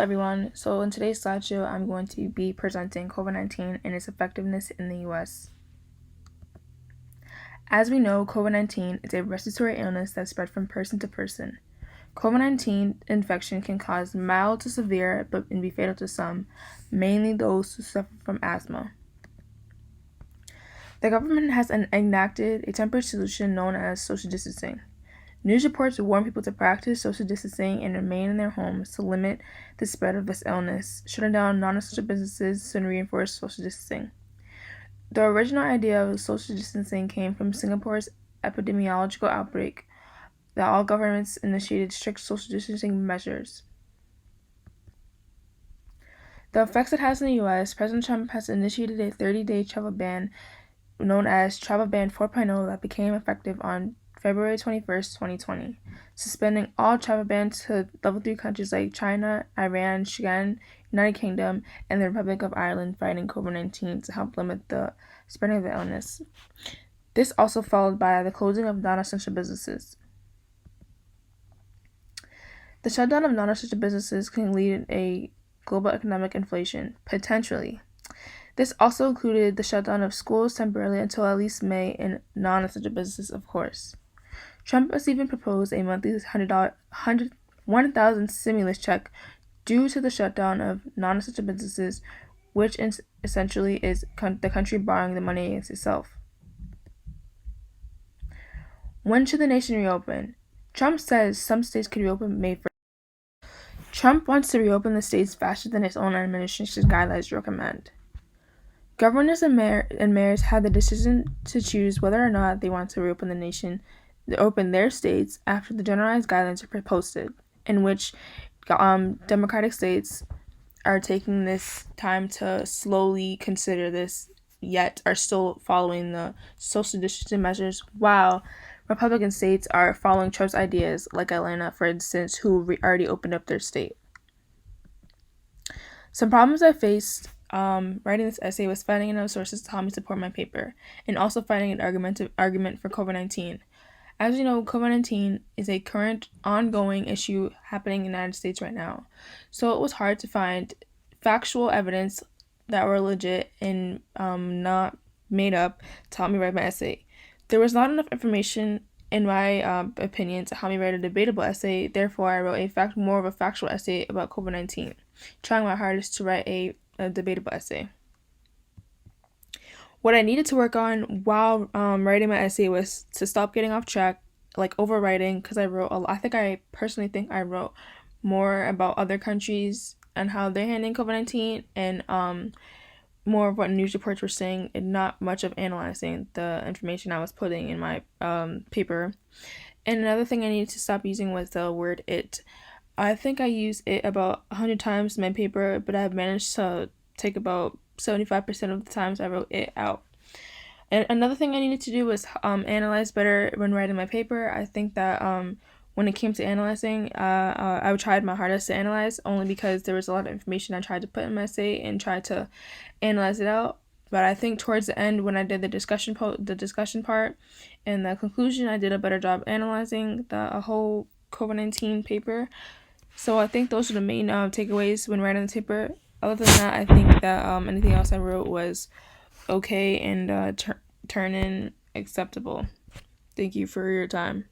Everyone, so in today's slideshow, I'm going to be presenting COVID-19 and its effectiveness in the US. As we know, COVID-19 is a respiratory illness that spread from person to person. COVID-19 infection can cause mild to severe and be fatal to some, mainly those who suffer from asthma. The government has enacted a temporary solution known as social distancing. News reports warn people to practice social distancing and remain in their homes to limit the spread of this illness, shutting down non-essential businesses and reinforce social distancing. The original idea of social distancing came from Singapore's epidemiological outbreak that all governments initiated strict social distancing measures. The effects it has in the U.S., President Trump has initiated a 30-day travel ban known as Travel Ban 4.0 that became effective on February 21st, 2020, suspending all travel bans to level 3 countries like China, Iran, Schengen, United Kingdom, and the Republic of Ireland fighting COVID-19 to help limit the spreading of the illness. This also followed by the closing of non-essential businesses. The shutdown of non-essential businesses can lead to a global economic inflation, potentially. This also included the shutdown of schools temporarily until at least May and non-essential businesses, of course. Trump has even proposed a monthly $1,000 stimulus check due to the shutdown of non-essential businesses, which essentially is the country borrowing the money against itself. When should the nation reopen? Trump says some states could reopen May 1st. Trump wants to reopen the states faster than his own administration's guidelines recommend. Governors and mayors have the decision to choose whether or not they want to reopen their states after the generalized guidelines are posted, in which Democratic states are taking this time to slowly consider this, yet are still following the social distancing measures, while Republican states are following Trump's ideas, like Atlanta, for instance, who already opened up their state. Some problems I faced writing this essay was finding enough sources to help me support my paper, and also finding an argument for COVID-19. As you know, COVID-19 is a current, ongoing issue happening in the United States right now. So it was hard to find factual evidence that were legit and not made up to help me write my essay. There was not enough information, in my opinion, to help me write a debatable essay. Therefore, I wrote more of a factual essay about COVID-19, trying my hardest to write a debatable essay. What I needed to work on while writing my essay was to stop getting off track, like overwriting, because I personally think I wrote more about other countries and how they're handling COVID-19, and more of what news reports were saying, and not much of analyzing the information I was putting in my paper. And another thing I needed to stop using was the word it. I think I used it about 100 times in my paper, but I've managed to take about 75% of the times I wrote it out. And another thing I needed to do was analyze better when writing my paper. I think that when it came to analyzing, I tried my hardest to analyze, only because there was a lot of information I tried to put in my essay and tried to analyze it out. But I think towards the end, when I did the discussion part and the conclusion, I did a better job analyzing the whole COVID-19 paper. So I think those are the main takeaways when writing the paper. Other than that, I think that anything else I wrote was okay and turn in acceptable. Thank you for your time.